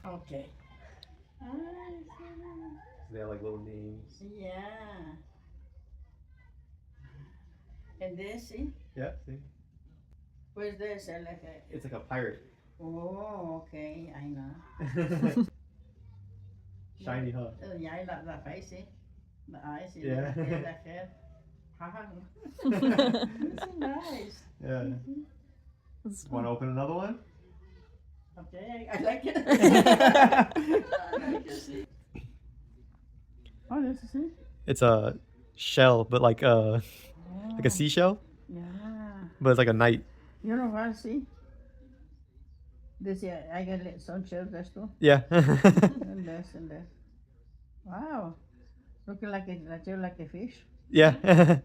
Okay. They have like little names. Yeah. And this, see? Yeah, see? Where's this? It's like a pirate. Oh, okay. I know. Shiny, huh? Yeah, I like that face, see? The eyes, see? Yeah. The hair. This is nice. Yeah. Want to open another one? Okay, I like it. I like it, see? Oh, this is it? It's a shell, but like a seashell, Yeah. but it's like a knight. You know what, see? This, yeah, I got some shells there too. Yeah. And this and this. Wow. Looking like a fish. Yeah.